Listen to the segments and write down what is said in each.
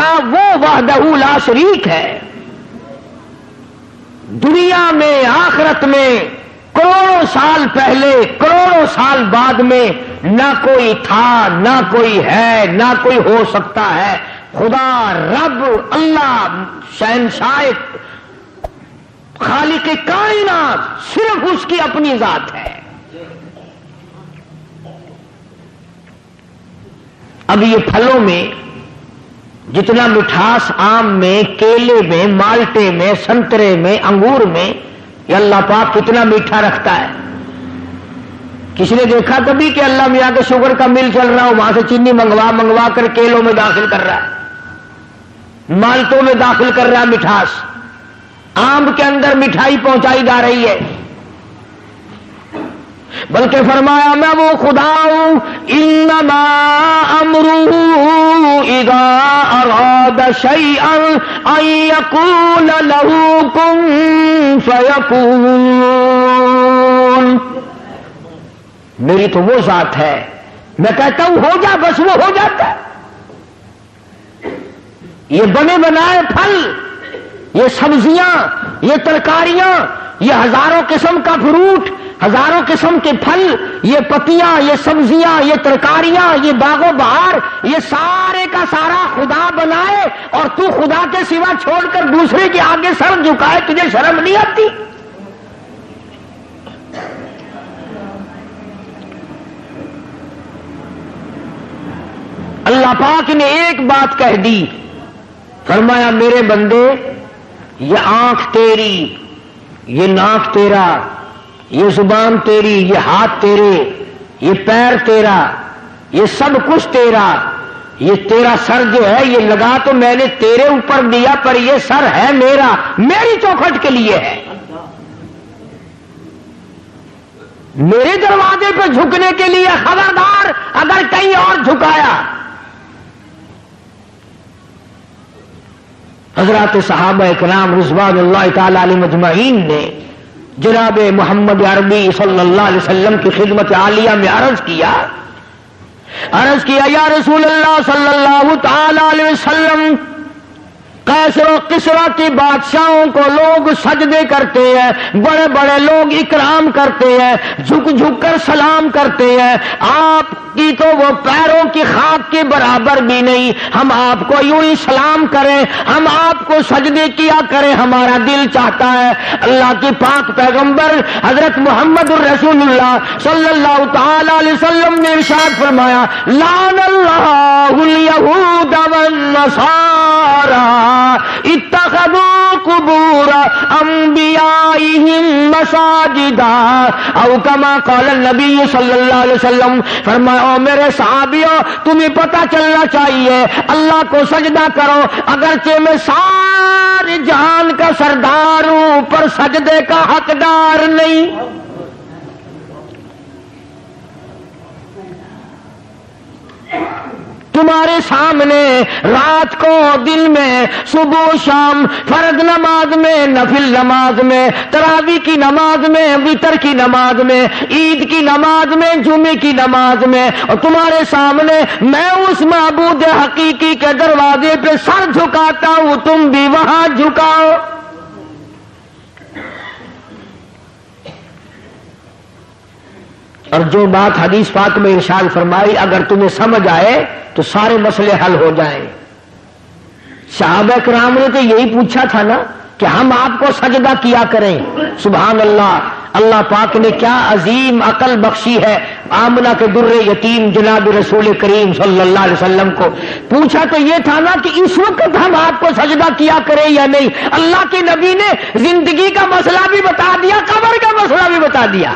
خدا وہ وحدہ لا شریک ہے. دنیا میں آخرت میں کروڑوں سال پہلے کروڑوں سال بعد میں نہ کوئی تھا نہ کوئی ہے نہ کوئی ہو سکتا ہے. خدا رب اللہ شہنشاہ خالق کائنات صرف اس کی اپنی ذات ہے. اب یہ پھلوں میں جتنا مٹھاس آم میں کیلے میں مالٹے میں سنترے میں انگور میں یہ اللہ پاک کتنا میٹھا رکھتا ہے. کسی نے دیکھا کبھی کہ اللہ میاں کے شوگر کا مل چل رہا ہو وہاں سے چینی منگوا کر کیلوں میں داخل کر رہا ہے, مالٹوں میں داخل کر رہا ہے مٹھاس, آم کے اندر مٹھائی پہنچائی جا رہی ہے. بلکہ فرمایا میں وہ خدا ہوں انما امرہ اذا اراد شیئا ان یقول له کن فیکون. میری تو وہ ذات ہے, میں کہتا ہوں ہو جا بس وہ ہو جاتا ہے. یہ بنے بنائے پھل, یہ سبزیاں, یہ ترکاریاں, یہ ہزاروں قسم کا فروٹ, ہزاروں قسم کے پھل, یہ پتیاں, یہ سبزیاں, یہ ترکاریاں, یہ باغ و بہار, یہ سارے کا سارا خدا بنائے اور تو خدا کے سوا چھوڑ کر دوسرے کے آگے سر جھکائے, تجھے شرم نہیں آتی؟ اللہ پاک نے ایک بات کہہ دی, فرمایا میرے بندے یہ آنکھ تیری, یہ ناک تیرا, یہ زبان تیری, یہ ہاتھ تیرے, یہ پیر تیرا, یہ سب کچھ تیرا. یہ تیرا سر جو ہے یہ لگا تو میں نے تیرے اوپر دیا پر یہ سر ہے میرا, میری چوکھٹ کے لیے ہے. میرے دروازے پہ جھکنے کے لیے خبردار اگر کہیں اور جھکایا. حضرات صحابہ اکرام رضوان اللہ تعالی علیہم اجمعین نے جناب محمد عربی صلی اللہ علیہ وسلم کی خدمت عالیہ میں عرض کیا یا رسول اللہ صلی اللہ تعالی علیہ وسلم, قیصر و کسریٰ کی بادشاہوں کو لوگ سجدے کرتے ہیں, بڑے بڑے لوگ اکرام کرتے ہیں, جھک جھک کر سلام کرتے ہیں, آپ کی تو وہ پیروں کی خاک کے برابر بھی نہیں. ہم آپ کو یوں ہی سلام کریں, ہم آپ کو سجدے کیا کریں, ہمارا دل چاہتا ہے. اللہ کی پاک پیغمبر حضرت محمد الرسول اللہ صلی اللہ تعالی علیہ وسلم نے ارشاد فرمایا لعن اللہ الیہود والنصارى اتخذوا قبور انبیائہم مساجدا او کما قال النبی صلی اللہ علیہ وسلم. فرمایا او میرے صحابیوں تمہیں پتہ چلنا چاہیے اللہ کو سجدہ کرو, اگرچہ میں سارے جہان کا سردار ہوں پر سجدے کا حقدار نہیں. تمہارے سامنے رات کو دن میں صبح و شام فرض نماز میں نفل نماز میں تراویح کی نماز میں وتر کی نماز میں عید کی نماز میں جمعے کی نماز میں, اور تمہارے سامنے میں اس معبود حقیقی کے دروازے پہ سر جھکاتا ہوں, تم بھی وہاں جھکاؤ. اور جو بات حدیث پاک میں ارشاد فرمائی اگر تمہیں سمجھ آئے تو سارے مسئلے حل ہو جائیں. صحابہ کرام نے تو یہی پوچھا تھا نا کہ ہم آپ کو سجدہ کیا کریں. سبحان اللہ, اللہ پاک نے کیا عظیم عقل بخشی ہے. آمنہ کے در یتیم جناب رسول کریم صلی اللہ علیہ وسلم کو پوچھا تو یہ تھا نا کہ اس وقت ہم آپ کو سجدہ کیا کریں یا نہیں. اللہ کے نبی نے زندگی کا مسئلہ بھی بتا دیا, قبر کا مسئلہ بھی بتا دیا.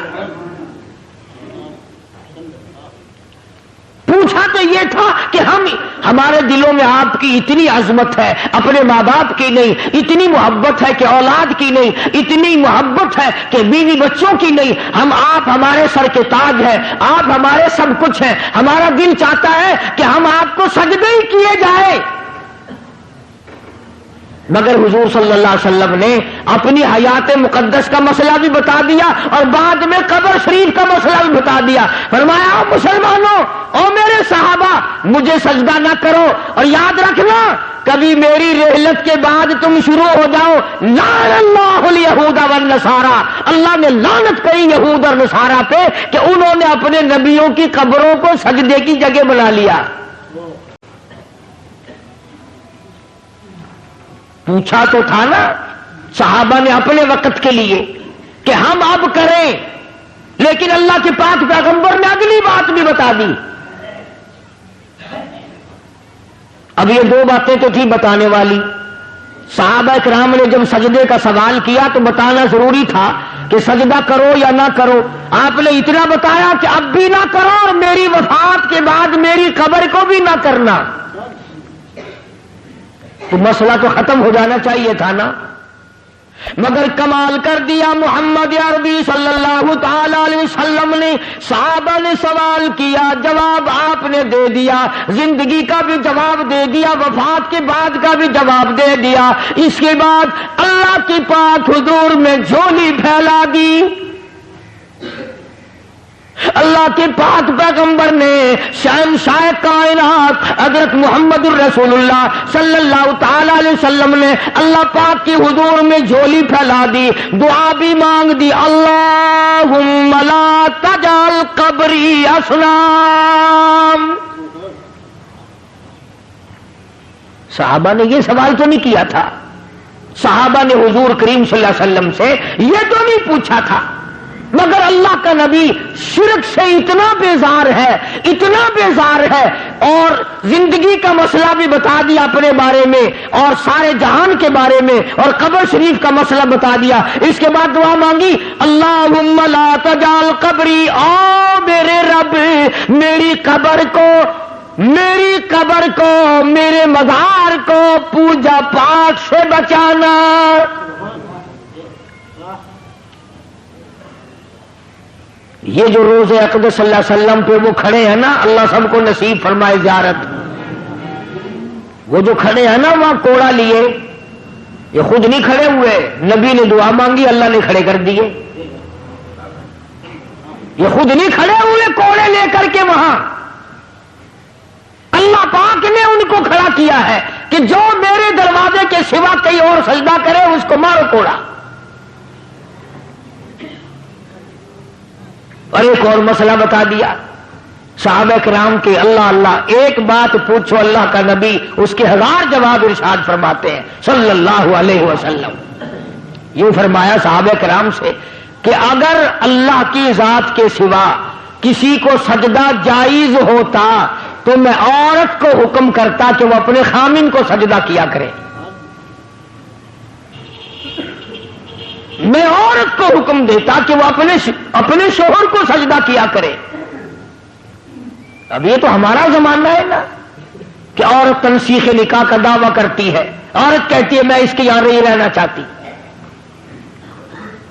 پوچھا تو یہ تھا کہ ہمارے دلوں میں آپ کی اتنی عظمت ہے, اپنے ماں باپ کی نہیں, اتنی محبت ہے کہ اولاد کی نہیں, اتنی محبت ہے کہ بیوی بچوں کی نہیں. آپ ہمارے سر کے تاج ہیں, آپ ہمارے سب کچھ ہیں. ہمارا دل چاہتا ہے کہ ہم آپ کو سجدے ہی کیے جائے. مگر حضور صلی اللہ علیہ وسلم نے اپنی حیات مقدس کا مسئلہ بھی بتا دیا اور بعد میں قبر شریف کا مسئلہ بھی بتا دیا. فرمایا مسلمانوں او میرے صحابہ مجھے سجدہ نہ کرو، اور یاد رکھنا کبھی میری رحلت کے بعد تم شروع ہو جاؤ لعن اللہ الیہود والنصارى، اللہ نے لعنت کری یہود اور نصارہ پہ کہ انہوں نے اپنے نبیوں کی قبروں کو سجدے کی جگہ بنا لیا۔ پوچھا تو تھا نا صحابہ نے اپنے وقت کے لیے کہ ہم اب کریں، لیکن اللہ کے پاک پیغمبر نے اگلی بات بھی بتا دی۔ اب یہ دو باتیں تو تھی بتانے والی، صحابہ کرام نے جب سجدے کا سوال کیا تو بتانا ضروری تھا کہ سجدہ کرو یا نہ کرو۔ آپ نے اتنا بتایا کہ اب بھی نہ کرو اور میری وفات کے بعد میری قبر کو بھی نہ کرنا، تو مسئلہ تو ختم ہو جانا چاہیے تھا نا۔ مگر کمال کر دیا محمد عربی صلی اللہ تعالی علیہ وسلم نے، صحابہ نے سوال کیا، جواب آپ نے دے دیا، زندگی کا بھی جواب دے دیا، وفات کے بعد کا بھی جواب دے دیا۔ اس کے بعد اللہ کی پاک حضور میں جھولی پھیلا دی۔ اللہ کے پاک پیغمبر نے شہنشاہ کائنات حضرت محمد الرسول اللہ صلی اللہ تعالی علیہ وسلم نے اللہ پاک کی حضور میں جھولی پھیلا دی، دعا بھی مانگ دی، اللہم لا تجعل قبری اصنام۔ صحابہ نے یہ سوال تو نہیں کیا تھا، صحابہ نے حضور کریم صلی اللہ علیہ وسلم سے یہ تو نہیں پوچھا تھا، مگر اللہ کا نبی شرک سے اتنا بیزار ہے، اتنا بیزار ہے، اور زندگی کا مسئلہ بھی بتا دیا اپنے بارے میں اور سارے جہان کے بارے میں، اور قبر شریف کا مسئلہ بتا دیا۔ اس کے بعد دعا مانگی، اللہم لا تجعل قبری، او میرے رب میری قبر کو، میرے مزار کو پوجا پاٹ سے بچانا۔ یہ جو روز اقدس صلی اللہ علیہ وسلم پہ وہ کھڑے ہیں نا، اللہ سب کو نصیب فرمائے زیارت، وہ جو کھڑے ہیں نا وہاں کوڑا لیے، یہ خود نہیں کھڑے ہوئے، نبی نے دعا مانگی اللہ نے کھڑے کر دیے، یہ خود نہیں کھڑے ہوئے کوڑے لے کر کے وہاں، اللہ پاک نے ان کو کھڑا کیا ہے کہ جو میرے دروازے کے سوا کہیں اور سجدہ کرے اس کو مارو کوڑا۔ اور ایک اور مسئلہ بتا دیا صحابہ کرام کے، اللہ اللہ ایک بات پوچھو اللہ کا نبی اس کے 1000 جواب ارشاد فرماتے ہیں صلی اللہ علیہ وسلم۔ یوں فرمایا صحابہ کرام سے کہ اگر اللہ کی ذات کے سوا کسی کو سجدہ جائز ہوتا تو میں عورت کو حکم کرتا کہ وہ اپنے خامن کو سجدہ کیا کرے، میں عورت کو حکم دیتا کہ وہ اپنے شوہر کو سجدہ کیا کرے۔ اب یہ تو ہمارا زمانہ ہے نا کہ عورت تنسیخ نکاح کا دعویٰ کرتی ہے، عورت کہتی ہے میں اس کے یہاں نہیں رہنا چاہتی۔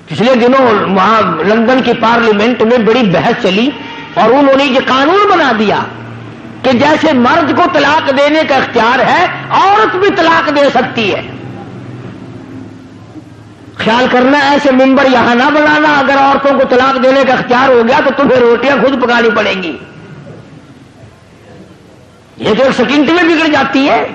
پچھلے دنوں وہاں لندن کی پارلیمنٹ میں بڑی بحث چلی اور انہوں نے یہ قانون بنا دیا کہ جیسے مرد کو طلاق دینے کا اختیار ہے عورت بھی طلاق دے سکتی ہے۔ خیال کرنا ایسے ممبر یہاں نہ بنانا، اگر عورتوں کو طلاق دینے کا اختیار ہو گیا تو تمہیں روٹیاں خود پکانی پڑیں گی، یہ تو ایک سیکنڈ میں بگڑ جاتی ہے۔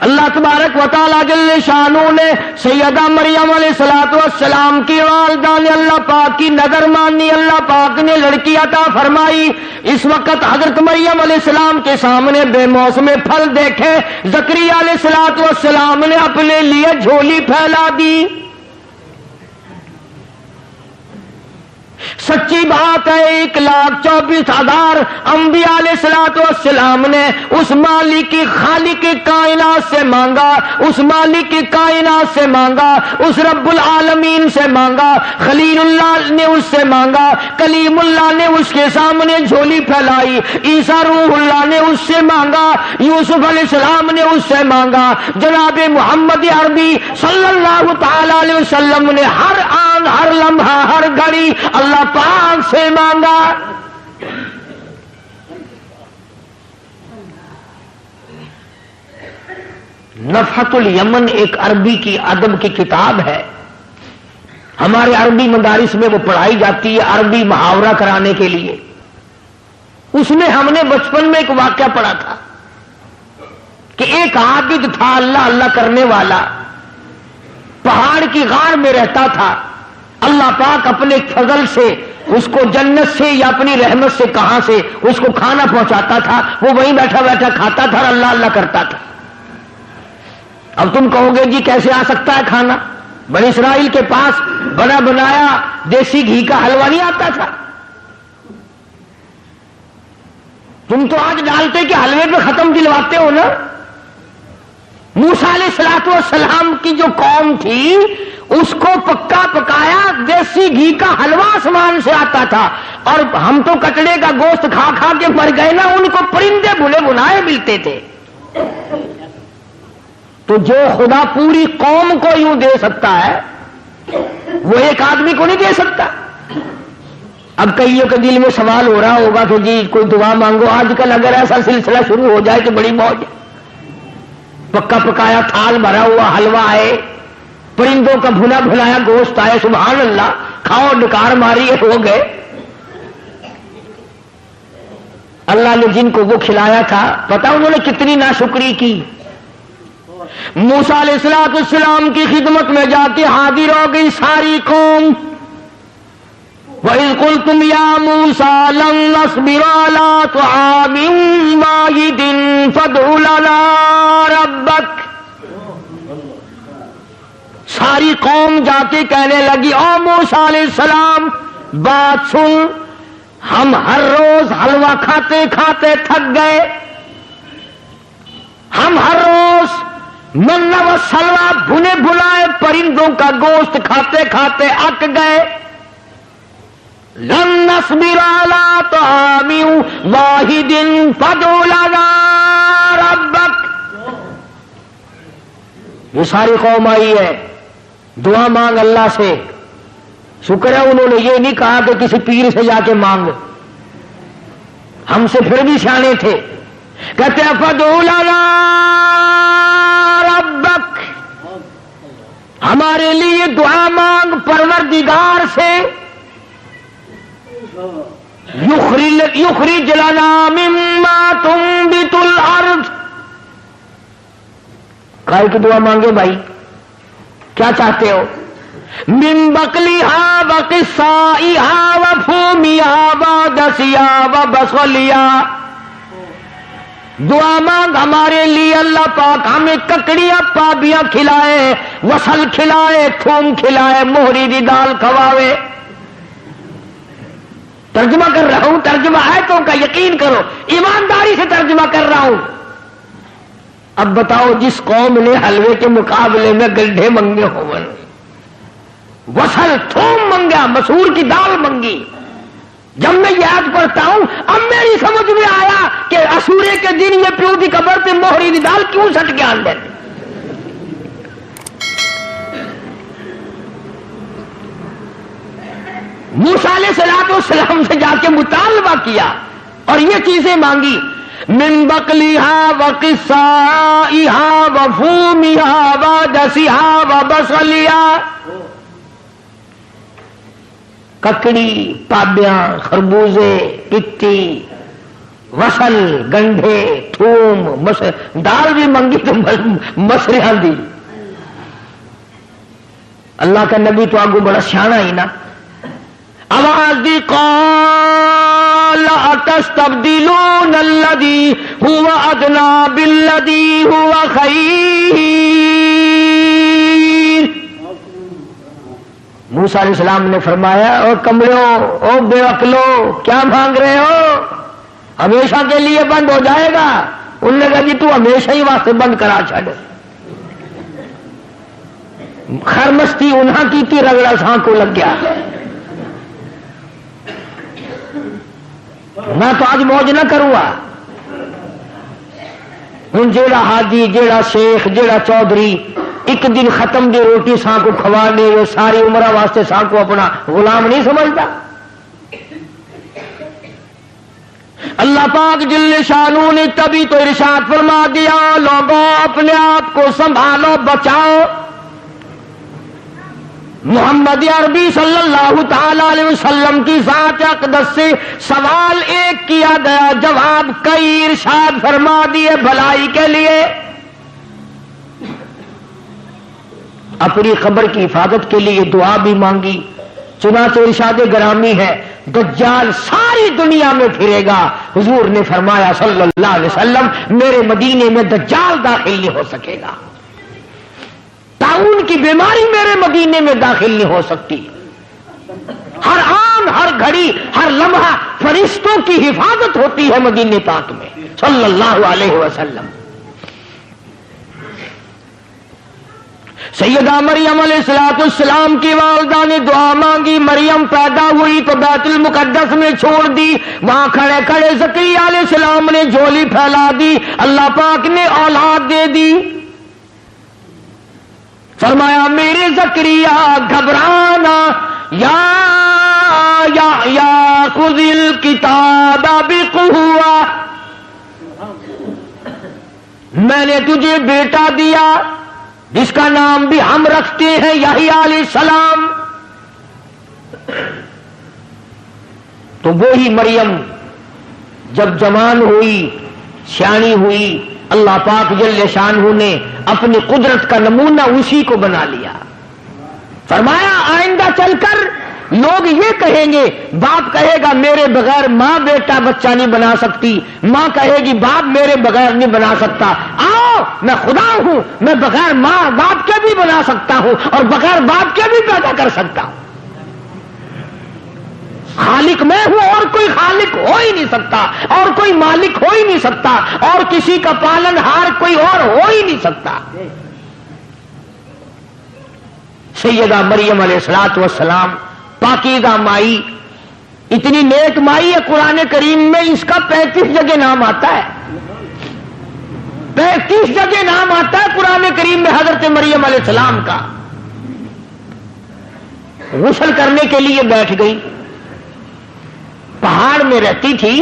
اللہ تبارک و تعالیٰ جل شانہ نے سیدہ مریم علیہ الصلوۃ والسلام کی والدہ نے اللہ پاک کی نظر مانی، اللہ پاک نے لڑکی عطا فرمائی۔ اس وقت حضرت مریم علیہ السلام کے سامنے بے موسم پھل دیکھے، زکریا علیہ الصلوۃ والسلام نے اپنے لیے جھولی پھیلا دی۔ سچی بات ہے 1,24,000 انبیاء علیہ الصلوۃ والسلام نے اس مالک کی خالق کائنات سے مانگا، اس مالک کی کائنات سے مانگا، اس رب العالمین سے مانگا، خلیل اللہ نے اس سے مانگا، کلیم اللہ نے اس کے سامنے جھولی پھیلائی، عیسیٰ روح اللہ نے اس سے مانگا، یوسف علیہ السلام نے اس سے مانگا، جناب محمد عربی صلی اللہ تعالی علیہ وسلم نے ہر آن ہر لمحہ ہر گھڑی اللہ پاک سے مانگا۔ نفحۃ الیمن ایک عربی کی ادب کی کتاب ہے، ہمارے عربی مدارس میں وہ پڑھائی جاتی ہے عربی محاورہ کرانے کے لیے۔ اس میں ہم نے بچپن میں ایک واقعہ پڑھا تھا کہ ایک عابد تھا اللہ اللہ کرنے والا، پہاڑ کی غار میں رہتا تھا. اللہ پاک اپنے فضل سے اس کو جنت سے یا اپنی رحمت سے کہاں سے اس کو کھانا پہنچاتا تھا، وہ وہیں بیٹھا بیٹھا کھاتا تھا اور اللہ اللہ کرتا تھا. اب تم کہو گے جی کیسے آ سکتا ہے کھانا؟ بنی اسرائیل کے پاس بنا بنایا دیسی گھی کا حلوہ نہیں آتا تھا. تم تو آج ڈالتے کہ حلوے پہ ختم دلواتے ہو نا. موسیٰ علیہ الصلوۃ والسلام کی جو قوم تھی اس کو پکا پکایا دیسی گھی کا حلوہ آسمان سے آتا تھا، اور ہم تو کچڑے کا گوشت کھا کھا کے مر گئے نا، ان کو پرندے بھنے بنائے ملتے تھے. تو جو خدا پوری قوم کو یوں دے سکتا ہے وہ ایک آدمی کو نہیں دے سکتا. اب کئیوں کے دل میں سوال ہو رہا ہوگا کہ جی کوئی دعا مانگو. آج کل اگر ایسا سلسلہ شروع ہو جائے تو بڑی موج. پکا پکایا تھال بھرا ہوا حلوہ آئے، پرندوں کا بھنا بھنایا گوشت آئے، سبحان اللہ، کھاؤ ڈکار ماری ہو گئے. اللہ نے جن کو وہ کھلایا تھا پتا انہوں نے کتنی ناشکری کی. موسیٰ علیہ السلام کی خدمت میں جا کے حاضر ہو گئی ساری قوم. وَإِذْ قُلْتُمْ يَا مُوسَىٰ لَن نَّصْبِرَ عَلَىٰ طَعَامٍ وَاحِدٍ فَادْعُ لَنَا رَبَّكَ. ساری قوم جا کے کہنے لگی او موسیٰ علیہ السلام بات سن، ہم ہر روز حلوہ کھاتے کھاتے تھک گئے، ہم ہر روز منہ و سلوہ بھنے بھنائے پرندوں کا گوشت کھاتے کھاتے اک گئے. لن نصبر علی طعام واحد فادع لنا ربک. یہ ساری قوم آئی ہے، دعا مانگ اللہ سے. شکر ہے انہوں نے یہ نہیں کہا کہ کسی پیر سے جا کے مانگ، ہم سے پھر بھی سیانے تھے. کہتے ہیں فادع لنا ربک، ہمارے لیے دعا مانگ پروردگار سے. یخرج لنا مما تنبت الارض. کائے کی دعا مانگے بھائی؟ کیا چاہتے ہو؟ من بقلها وقصائها وفومها ودسها وبصلها. دعا مانگ ہمارے لیے اللہ پاک ہمیں ککڑیاں پابیاں کھلائے، وصل کھلائے، تھوم کھلائے، موہری دی دال کھواوے. ترجمہ کر رہا ہوں، ترجمہ آیتوں کا یقین کرو، ایمانداری سے ترجمہ کر رہا ہوں. اب بتاؤ جس قوم نے حلوے کے مقابلے میں گڈھے منگے ہون، وصل تھوم منگا، مسور کی دال منگی. جب میں یاد پڑھتا ہوں اب میری سمجھ میں آیا کہ اسورے کے دن یہ پیو کی قبر پہ موہری دی دال کیوں سٹ کے آن دیتے. موسیٰ علیہ السلام سے جا کے مطالبہ کیا اور یہ چیزیں مانگی. من بقلیہا وقصائہا وفومہا ودسہا وبصلیہا. ککڑی، پابیاں، خربوزے، پتی، وصل، گنڈھے، تھوم، دال بھی منگی تو مسریاں دی. اللہ کا نبی تو آگو بڑا سیانا ہی نا. آواز دی قال اتستبدلون الذی هو ادنی بالذی هو خیر. موسیٰ علیہ السلام نے فرمایا او کملو، او بے عقلو، کیا مانگ رہے ہو؟ ہمیشہ کے لیے بند ہو جائے گا. انہوں نے کہا جی تو ہمیشہ ہی واسطے بند کرا چھڑ. خرمستی انہاں کی تھی، رگڑا ساں کو لگ گیا. میں تو آج موج نہ کروں. ہوں جیڑا حاجی، جیڑا شیخ، جیڑا چودھری ایک دن ختم دی روٹی ساں کو کھوا دے، وہ ساری عمرہ واسطے ساں کو اپنا غلام نہیں سمجھتا. اللہ پاک جل شانو نے تبھی تو ارشاد فرما دیا لوگوں اپنے آپ کو سنبھالو، بچاؤ. محمد عربی صلی اللہ تعالی علیہ وسلم کی ذات اقدس سے سوال ایک کیا گیا، جواب کئی ارشاد فرما دیے بھلائی کے لیے۔ اپنی قبر کی حفاظت کے لیے دعا بھی مانگی، چنانچہ ارشاد گرامی ہے دجال ساری دنیا میں پھرے گا، حضور نے فرمایا صلی اللہ علیہ وسلم میرے مدینے میں دجال داخل نہیں ہو سکے گا، طاعون کی بیماری میرے مدینے میں داخل نہیں ہو سکتی۔ ہر آن، ہر گھڑی، ہر لمحہ فرشتوں کی حفاظت ہوتی ہے مدینے پاک میں صلی اللہ علیہ وسلم۔ سیدہ مریم علیہ السلام کی والدہ نے دعا مانگی، مریم پیدا ہوئی تو بیت المقدس میں چھوڑ دی، وہاں کھڑے کھڑے زکریا علیہ السلام نے جھولی پھیلا دی، اللہ پاک نے اولاد دے دی۔ فرمایا میرے زکریا گھبرانا، یا خذ الکتاب بقوہ، میں نے تجھے بیٹا دیا جس کا نام بھی ہم رکھتے ہیں یحییٰ علیہ السلام۔ تو وہی مریم جب جوان ہوئی، سیانی ہوئی، اللہ پاک جل شانہ نے اپنی قدرت کا نمونہ اسی کو بنا لیا۔ فرمایا آئندہ چل کر لوگ یہ کہیں گے، باپ کہے گا میرے بغیر ماں بیٹا بچہ نہیں بنا سکتی، ماں کہے گی باپ میرے بغیر نہیں بنا سکتا، آؤ میں خدا ہوں، میں بغیر ماں باپ کے بھی بنا سکتا ہوں اور بغیر باپ کے بھی پیدا کر سکتا ہوں۔ خالق میں ہوں اور کوئی خالق ہو ہی نہیں سکتا، اور کوئی مالک ہو ہی نہیں سکتا، اور کسی کا پالن ہار کوئی اور ہو ہی نہیں سکتا۔ سیدہ مریم علیہ السلام پاکیزہ مائی، اتنی نیک مائی ہے، قرآن کریم میں اس کا 35 جگہ نام آتا ہے، 35 جگہ نام آتا ہے قرآن کریم میں حضرت مریم علیہ السلام کا۔ غسل کرنے کے لیے بیٹھ گئی، پہاڑ میں رہتی تھی،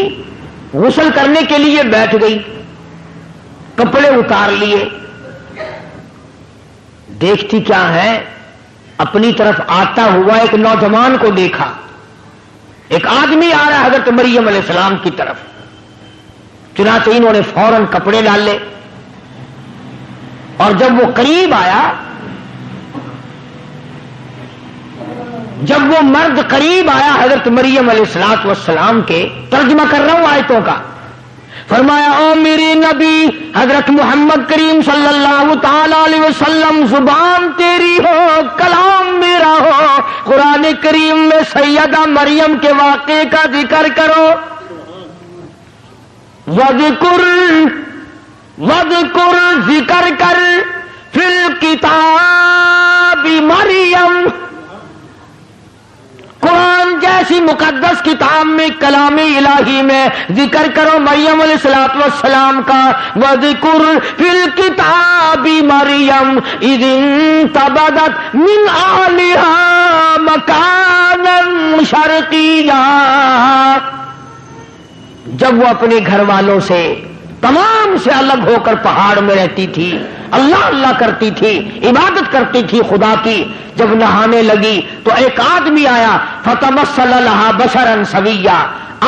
غسل کرنے کے لیے بیٹھ گئی، کپڑے اتار لیے، دیکھتی کیا ہے، اپنی طرف آتا ہوا ایک نوجوان کو دیکھا، ایک آدمی آ رہا ہے حضرت مریم علیہ السلام کی طرف، چنانچہ انہوں نے فوراً کپڑے ڈالے، اور جب وہ قریب آیا، جب وہ مرد قریب آیا حضرت مریم علیہ السلام کے، ترجمہ کر رہا ہوں آیتوں کا، فرمایا او میرے نبی حضرت محمد کریم صلی اللہ تعالی علیہ وسلم، زبان تیری ہو کلام میرا ہو، قرآن کریم میں سیدہ مریم کے واقعے کا ذکر کرو، وذکر ذکر کر فی الکتاب مریم، قرآن جیسی مقدس کتاب میں، کلام الہی میں ذکر کرو مریم علیہ السلام کا۔ وذکر فی الکتاب مریم اذ انتبذت من اہلہا مکانا شرقیا، جب وہ اپنے گھر والوں سے تمام سے الگ ہو کر پہاڑ میں رہتی تھی، اللہ اللہ کرتی تھی، عبادت کرتی تھی خدا کی، جب نہانے لگی تو ایک آدمی آیا، فتمثل لہا بشرا سویا،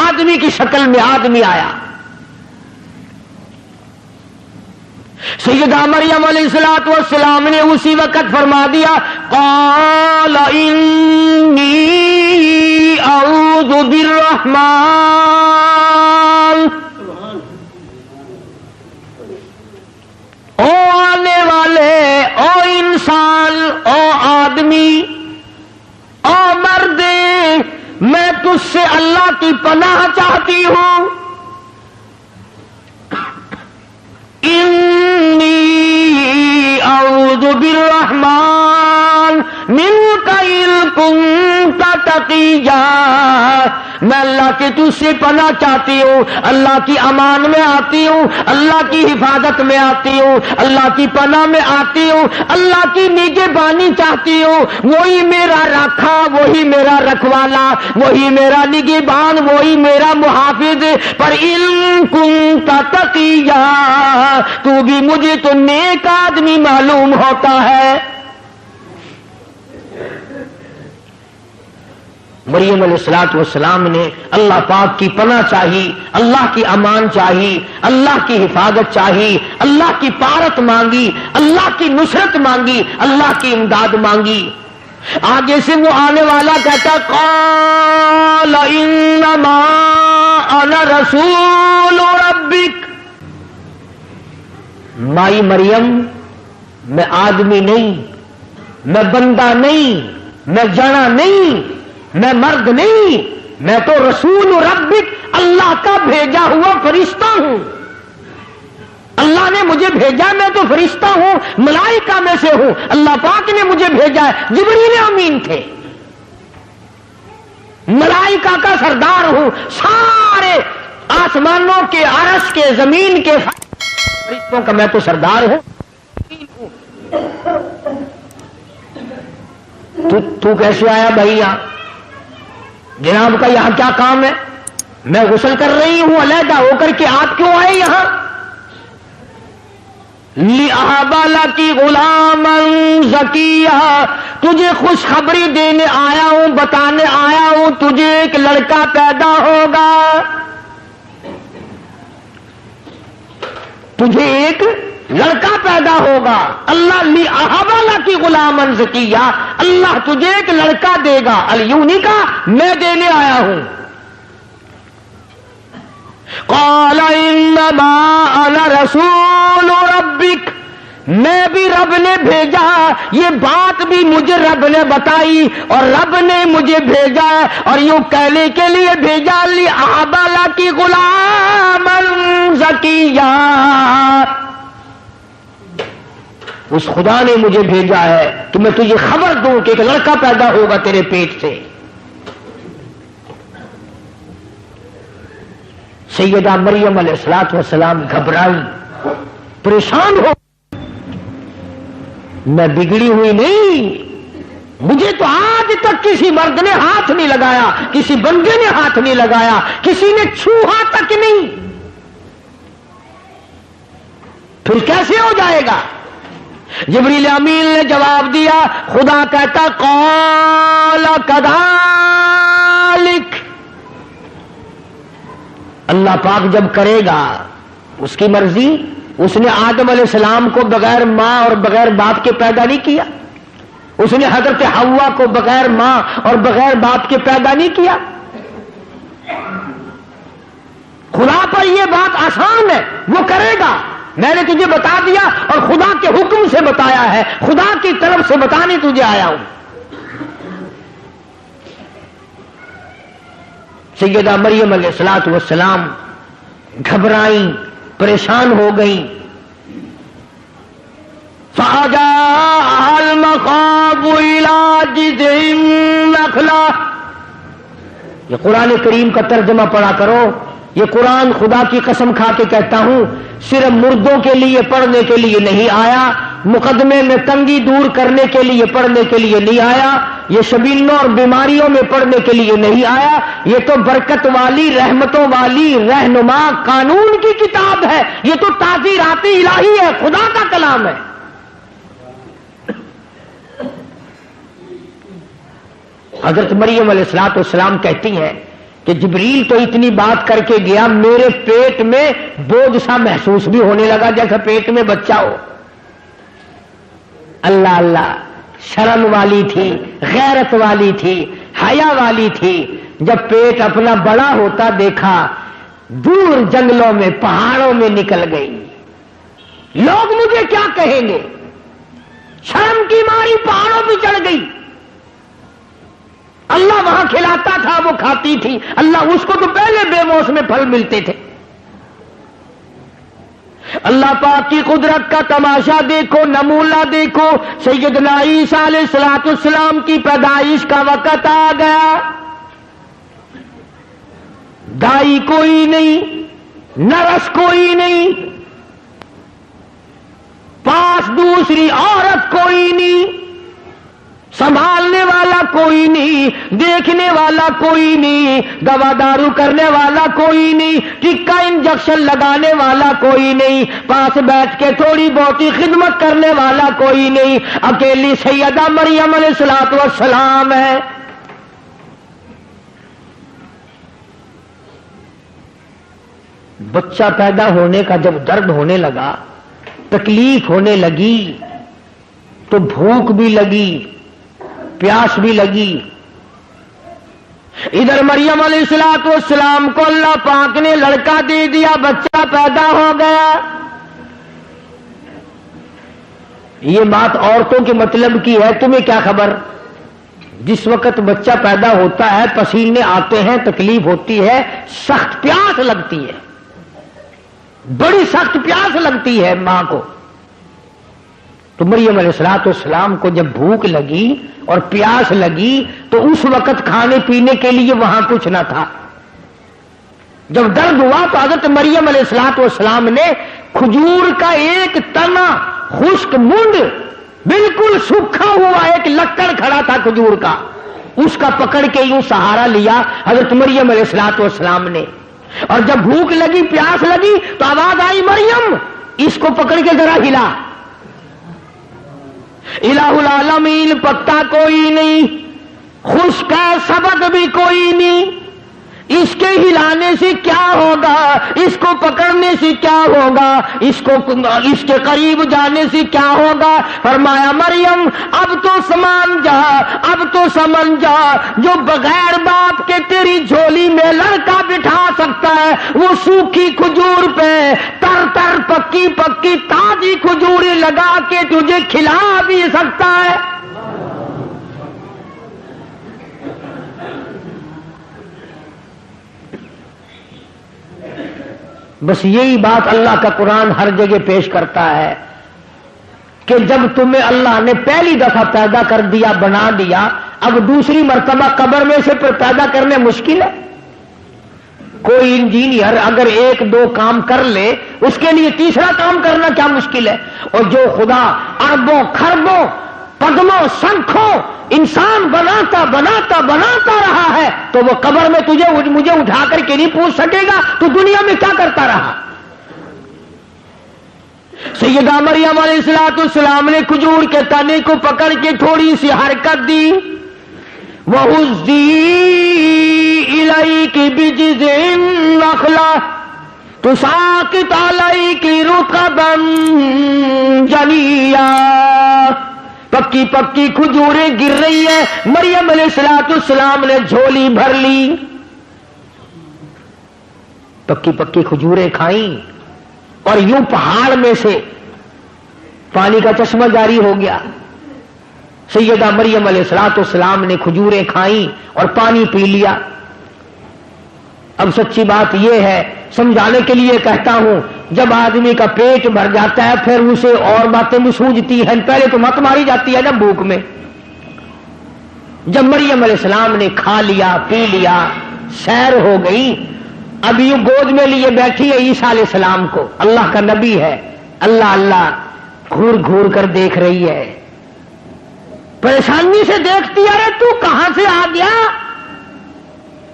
آدمی کی شکل میں آدمی آیا۔ سیدہ مریم علیہ السلام نے اسی وقت فرما دیا، قال انی اعوذ بالرحمن، او آنے والے، او انسان، او آدمی، او مرد، میں تجھ سے اللہ کی پناہ چاہتی ہوں، انی اعوذ بالرحمن منک ان کنت تقیا، میں اللہ کے تجھ سے پناہ چاہتی ہوں، اللہ کی امان میں آتی ہوں، اللہ کی حفاظت میں آتی ہوں، اللہ کی پناہ میں آتی ہوں، اللہ کی نگہبانی چاہتی ہوں، وہی میرا رکھا، وہی میرا رکھوالا، وہی میرا نگہبان، وہی میرا محافظ، پر ان کنت تقیا، تو بھی مجھے تو نیک آدمی معلوم ہوتا ہے۔ مریم علیہ السلام نے اللہ پاک کی پناہ چاہی، اللہ کی امان چاہی، اللہ کی حفاظت چاہی، اللہ کی پارت مانگی، اللہ کی نصرت مانگی، اللہ کی امداد مانگی. آگے سے وہ آنے والا کہتا قال انما انا رسول ربک. مائی مریم، میں آدمی نہیں، میں بندہ نہیں، میں جنا نہیں، میں مرد نہیں، میں تو رسول ربک، اللہ کا بھیجا ہوا فرشتہ ہوں. اللہ نے مجھے بھیجا، میں تو فرشتہ ہوں، ملائکہ میں سے ہوں، اللہ پاک نے مجھے بھیجا ہے. جبریل امین تھے، ملائکہ کا سردار ہوں، سارے آسمانوں کے، عرش کے، زمین کے فرشتوں کا میں تو سردار ہوں. تو کیسے آیا بھائی یہاں؟ جناب کا یہاں کیا کام ہے؟ میں غسل کر رہی ہوں علیحدہ ہو کر کے، آپ کیوں آئے یہاں؟ لِأَهَبَ لَكِ غُلَامًا زَكِيًّا، تجھے خوشخبری دینے آیا ہوں، بتانے آیا ہوں، تجھے ایک لڑکا پیدا ہوگا، تجھے ایک لڑکا پیدا ہوگا. اللہ لِأَهَبَ لَكِ غُلَامًا زَكِيًّا، اللہ تجھے ایک لڑکا دے گا. یوں نہیں کہا میں دینے آیا ہوں. قال انما انا رسول ربک، میں بھی رب نے بھیجا، یہ بات بھی مجھے رب نے بتائی اور رب نے مجھے بھیجا ہے، اور یوں کہنے کے لیے بھیجا لِأَهَبَ لَكِ غُلَامًا زَكِيًّا، اس خدا نے مجھے بھیجا ہے کہ میں تجھے خبر دوں کہ ایک لڑکا پیدا ہوگا تیرے پیٹ سے. سیدہ مریم علیہ السلام گھبرائی، پریشان ہو. میں بگڑی ہوئی نہیں، مجھے تو آج تک کسی مرد نے ہاتھ نہیں لگایا، کسی بندے نے ہاتھ نہیں لگایا، کسی نے چھوہا تک نہیں، پھر کیسے ہو جائے گا؟ جبریل امین نے جواب دیا، خدا کہتا قال کذالک، اللہ پاک جب کرے گا اس کی مرضی. اس نے آدم علیہ السلام کو بغیر ماں اور بغیر باپ کے پیدا نہیں کیا، اس نے حضرت حوا کو بغیر ماں اور بغیر باپ کے پیدا نہیں کیا. خدا پر یہ بات آسان ہے، وہ کرے گا. میں نے تجھے بتا دیا اور خدا کے حکم سے بتایا ہے، خدا کی طرف سے بتانے تجھے آیا ہوں. سیدہ مریم علیہ السلام گھبرائیں، پریشان ہو گئیں. فَأَجَاءَهَا الْمَخَاضُ إِلَىٰ جِذْعِ النَّخْلَةِ، یہ قرآن کریم کا ترجمہ پڑھا کرو. یہ قرآن خدا کی قسم کھا کے کہتا ہوں صرف مردوں کے لیے پڑھنے کے لیے نہیں آیا، مقدمے میں تنگی دور کرنے کے لیے پڑھنے کے لیے نہیں آیا، یہ شبینوں اور بیماریوں میں پڑھنے کے لیے نہیں آیا. یہ تو برکت والی، رحمتوں والی، رہنما قانون کی کتاب ہے. یہ تو تعزیرات الہی ہے، خدا کا کلام ہے. حضرت مریم علیہ السلام کہتی ہیں کہ جبریل تو اتنی بات کر کے گیا، میرے پیٹ میں بوجھ سا محسوس بھی ہونے لگا جیسے پیٹ میں بچہ ہو. اللہ اللہ، شرم والی تھی، غیرت والی تھی، حیا والی تھی. جب پیٹ اپنا بڑا ہوتا دیکھا، دور جنگلوں میں، پہاڑوں میں نکل گئی. لوگ مجھے کیا کہیں گے؟ شرم کی ماری پہاڑوں پہ چڑھ گئی. اللہ وہاں کھلاتا تھا، وہ کھاتی تھی. اللہ اس کو تو پہلے بے موسم پھل ملتے تھے. اللہ پاک کی قدرت کا تماشا دیکھو، نمونہ دیکھو. سیدنا عیسیٰ علیہ السلام کی پیدائش کا وقت آ گیا. دائی کوئی نہیں، نرس کوئی نہیں، پاس دوسری عورت کوئی نہیں، سنبھالنے والا کوئی نہیں، دیکھنے والا کوئی نہیں، دوا دارو کرنے والا کوئی نہیں، ٹکا انجیکشن لگانے والا کوئی نہیں، پاس بیٹھ کے تھوڑی بہت خدمت کرنے والا کوئی نہیں. اکیلی سیدہ مریم علیہ السلام ہے. بچہ پیدا ہونے کا جب درد ہونے لگا، تکلیف ہونے لگی، تو بھوک بھی لگی، پیاس بھی لگی۔ ادھر مریم علیہ السلام کو اللہ پاک نے لڑکا دے دیا، بچہ پیدا ہو گیا۔ یہ بات عورتوں کے مطلب کی ہے، تمہیں کیا خبر؟ جس وقت بچہ پیدا ہوتا ہے پسینے آتے ہیں، تکلیف ہوتی ہے، سخت پیاس لگتی ہے، بڑی سخت پیاس لگتی ہے ماں کو۔ تو مریم علیہ السلام کو جب بھوک لگی اور پیاس لگی تو اس وقت کھانے پینے کے لیے وہاں کچھ نہ تھا۔ جب درد ہوا تو حضرت مریم علیہ السلام نے کھجور کا ایک تنا، خشک منڈ، بالکل سوکھا ہوا ایک لکڑ کھڑا تھا کھجور کا، اس کا پکڑ کے یوں سہارا لیا حضرت مریم علیہ السلام نے۔ اور جب بھوک لگی، پیاس لگی تو آواز آئی، مریم اس کو پکڑ کے ذرا ہلا۔ الہ العالمین، پتا کوئی نہیں، خشک ہے، سبق بھی کوئی نہیں، اس کے ہلانے سے کیا ہوگا، اس کو پکڑنے سے کیا ہوگا، اس کے قریب جانے سے کیا ہوگا؟ فرمایا مریم اب تو سمجھ جا، اب تو سمجھ جا، جو بغیر باپ کے تیری جھولی میں لڑکا بٹھا سکتا ہے، وہ سوکھی کھجور پہ تر تر پکی پکی تازی کھجوریں لگا کے تجھے کھلا بھی سکتا ہے۔ بس یہی بات اللہ کا قرآن ہر جگہ پیش کرتا ہے کہ جب تمہیں اللہ نے پہلی دفعہ پیدا کر دیا، بنا دیا، اب دوسری مرتبہ قبر میں سے پھر پیدا کرنے مشکل ہے۔ کوئی انجینئر اگر ایک دو کام کر لے، اس کے لیے تیسرا کام کرنا کیا مشکل ہے؟ اور جو خدا اربوں کھربوں قدموں سنکھوں انسان بناتا بناتا بناتا رہا ہے، تو وہ قبر میں مجھے اٹھا کر کے نہیں پوچھ سکے گا تو دنیا میں کیا کرتا رہا۔ سیدہ مریم علیہ السلام نے کھجور کے تنے کو پکڑ کے تھوڑی سی حرکت دی، وَهُزِّي إِلَيْكِ بِجِذْعِ النَّخْلَةِ تُسَاقِطُ عَلَيْكِ رُطَبًا جَنِيًّا۔ پکی پکی کھجوریں گر رہی ہے، مریم علیہ السلام نے جھولی بھر لی، پکی پکی کھجوریں کھائیں، اور یوں پہاڑ میں سے پانی کا چشمہ جاری ہو گیا۔ سیدہ مریم علیہ السلام نے کھجوریں کھائیں اور پانی پی لیا۔ اب سچی بات یہ ہے، سمجھانے کے لیے کہتا ہوں، جب آدمی کا پیٹ بھر جاتا ہے پھر اسے اور باتیں بھی سوجتی ہیں، پہلے تو مت ماری جاتی ہے نا بھوک میں۔ جب مریم علیہ السلام نے کھا لیا، پی لیا، سیر ہو گئی، اب یوں گود میں لیے بیٹھی ہے عیسیٰ علیہ السلام کو، اللہ کا نبی ہے، اللہ اللہ گھور گھور کر دیکھ رہی ہے، پریشانی سے دیکھتی ہے، ارے تو کہاں سے آ گیا؟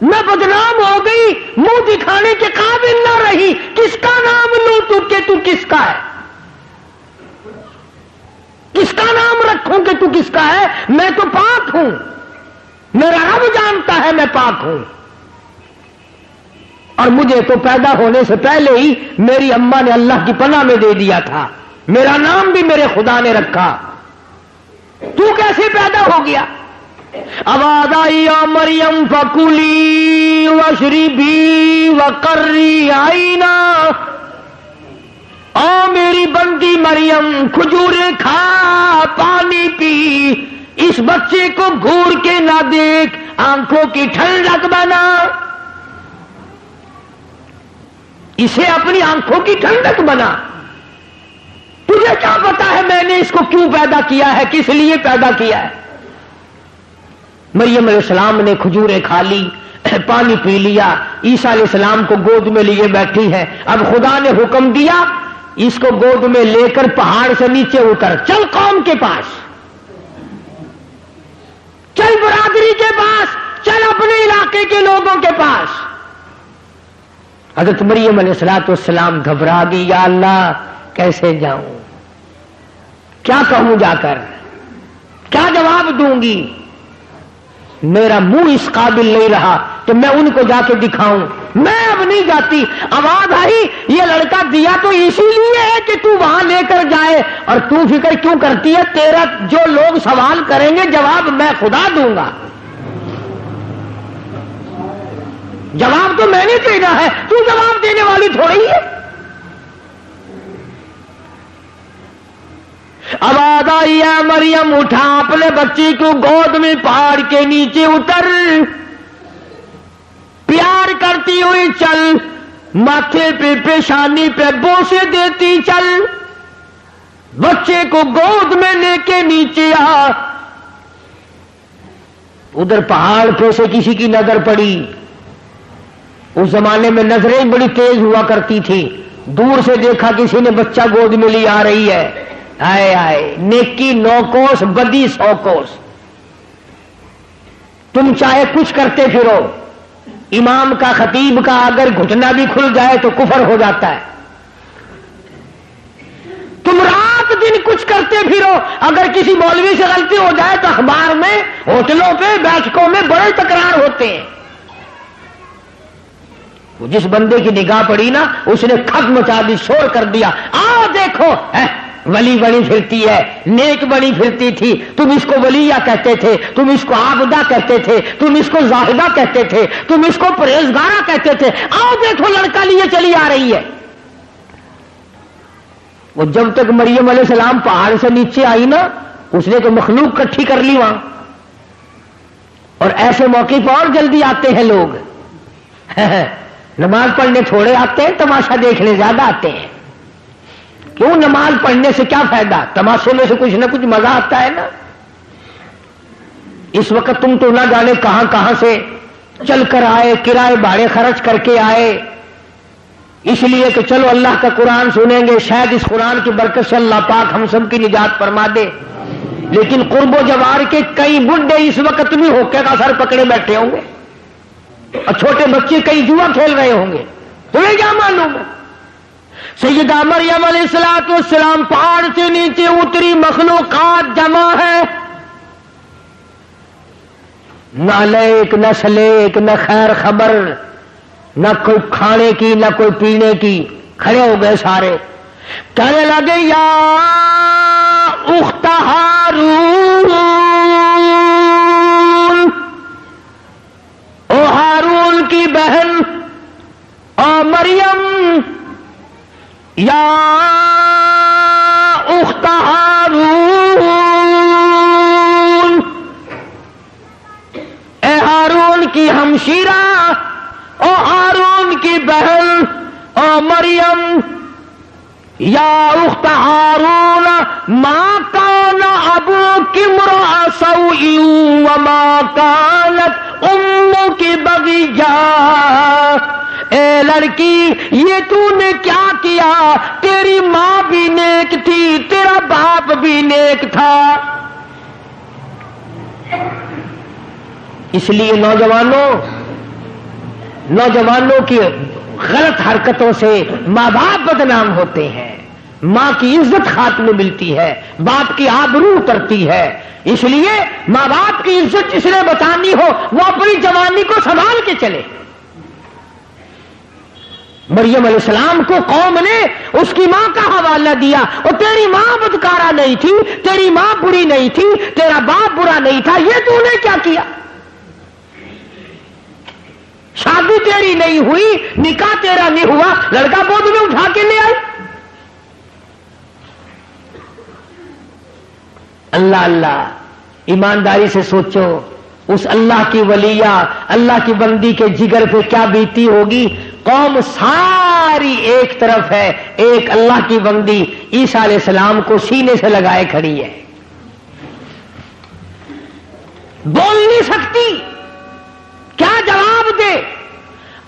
میں بدنام ہو گئی، منہ دکھانے کے قابل نہ رہی، کس کا نام لوں تو کس کا ہے؟ کس کا نام رکھوں کہ تو کس کا ہے؟ میں تو پاک ہوں، میرا رب جانتا ہے میں پاک ہوں، اور مجھے تو پیدا ہونے سے پہلے ہی میری اماں نے اللہ کی پناہ میں دے دیا تھا، میرا نام بھی میرے خدا نے رکھا، تو کیسے پیدا ہو گیا؟ آواز آئی، یا مریم فکلی واشربی وقری عینا، او میری بندی مریم کھجوریں کھا، پانی پی، اس بچے کو گھور کے نہ دیکھ، آنکھوں کی ٹھنڈک بنا، اسے اپنی آنکھوں کی ٹھنڈک بنا۔ تجھے کیا پتا ہے میں نے اس کو کیوں پیدا کیا ہے، کس لیے پیدا کیا ہے؟ مریم علیہ السلام نے کھجوریں کھا لی، پانی پی لیا، عیسیٰ علیہ السلام کو گود میں لیے بیٹھی ہے۔ اب خدا نے حکم دیا، اس کو گود میں لے کر پہاڑ سے نیچے اتر، چل قوم کے پاس، چل برادری کے پاس، چل اپنے علاقے کے لوگوں کے پاس۔ حضرت مریم علیہ السلام گھبرا گئی، یا اللہ کیسے جاؤں، کیا کہوں جا کر، کیا جواب دوں گی؟ میرا منہ اس قابل نہیں رہا تو میں ان کو جا کے دکھاؤں، میں اب نہیں جاتی۔ آواز آئی یہ لڑکا دیا تو اسی لیے ہے کہ تو وہاں لے کر جائے، اور تو فکر کیوں کرتی ہے؟ تیرا جو لوگ سوال کریں گے جواب میں خدا دوں گا، جواب تو میں نے دینا ہے، تو جواب دینے والی تھوڑی ہے۔ آواز آئی ہے مریم اٹھا اپنے بچی کو گود میں پہاڑ کے نیچے اتر، پیار کرتی ہوئی چل، ماتھے پہ پیشانی پہ بوسے دیتی چل، بچے کو گود میں لے کے نیچے آ۔ ادھر پہاڑ پہ سے کسی کی نظر پڑی، اس زمانے میں نظریں بڑی تیز ہوا کرتی تھی، دور سے دیکھا کسی نے بچہ گود میں لی آ رہی ہے، آئے آئے نیکی 9 کوس بدی 100 کوس۔ تم چاہے کچھ کرتے پھرو، امام کا خطیب کا اگر گھٹنا بھی کھل جائے تو کفر ہو جاتا ہے۔ تم رات دن کچھ کرتے پھرو، اگر کسی مولوی سے غلطی ہو جائے تو اخبار میں، ہوٹلوں پہ، بیٹھکوں میں بڑے تکرار ہوتے ہیں۔ جس بندے کی نگاہ پڑی نا اس نے کھپ مچا دی، شور کر دیا، آؤ دیکھو ولی بنی پھرتی ہے، نیک بنی پھرتی تھی، تم اس کو ولیہ کہتے تھے، تم اس کو عابدہ کہتے تھے، تم اس کو زاہدہ کہتے تھے، تم اس کو پرہیزگارہ کہتے تھے، آؤ دیکھو لڑکا لیے چلی آ رہی ہے۔ وہ جب تک مریم علیہ السلام پہاڑ سے نیچے آئی نا، اس نے تو مخلوق کٹھی کر لی وہاں۔ اور ایسے موقع پر اور جلدی آتے ہیں لوگ، نماز پڑھنے تھوڑے آتے ہیں، تماشا دیکھنے زیادہ آتے ہیں۔ کیوں؟ نماز پڑھنے سے کیا فائدہ؟ تماشے میں سے کچھ نہ کچھ مزہ آتا ہے نا۔ اس وقت تم تو نہ جانے کہاں کہاں سے چل کر آئے، کرائے بھاڑے خرچ کر کے آئے، اس لیے کہ چلو اللہ کا قرآن سنیں گے، شاید اس قرآن کی برکت سے اللہ پاک ہم سب کی نجات فرما دے۔ لیکن قرب و جوار کے کئی بڈھے اس وقت بھی ہوکے کا سر پکڑے بیٹھے ہوں گے، اور چھوٹے بچے کئی جوا کھیل رہے ہوں گے، تمہیں کیا معلوم ہے؟ سیدہ مریم علیہ السلام پہاڑ سے نیچے اتری، مخلوقات جمع ہے، نہ لیک نہ سلیک نہ خیر خبر، نہ کوئی کھانے کی نہ کوئی پینے کی، کھڑے ہو گئے سارے، کہنے لگے یا اخت ہارون، او ہارون کی بہن، او مریم، یا اخت ہارون، اے ہارون کی ہمشیرہ، او ہارون کی بہن، او مریم، یا اخت ہارون، ما کان ابوک امرأ سوء وما کانت امک بغیا۔ اے لڑکی یہ تو نے کیا کیا؟ تیری ماں بھی نیک تھی، تیرا باپ بھی نیک تھا۔ اس لیے نوجوانوں کی غلط حرکتوں سے ماں باپ بدنام ہوتے ہیں، ماں کی عزت خاتمے میں ملتی ہے، باپ کی آبرو اترتی ہے۔ اس لیے ماں باپ کی عزت جس نے بچانی ہو وہ اپنی جوانی کو سنبھال کے چلے۔ مریم علیہ السلام کو قوم نے اس کی ماں کا حوالہ دیا، اور تیری ماں بدکارہ نہیں تھی، تیری ماں بری نہیں تھی، تیرا باپ برا نہیں تھا، یہ تو نے کیا کیا؟ شادی تیری نہیں ہوئی، نکاح تیرا نہیں ہوا، لڑکا گود میں اٹھا کے لے آئی۔ اللہ اللہ، ایمانداری سے سوچو، اس اللہ کی ولیہ، اللہ کی بندی کے جگر پہ کیا بیتی ہوگی۔ قوم ساری ایک طرف ہے، ایک اللہ کی بندی عیسیٰ علیہ السلام کو سینے سے لگائے کھڑی ہے، بول نہیں سکتی، کیا جواب دے؟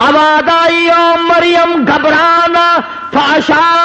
آواز آئی او مریم گھبرانا، فاشار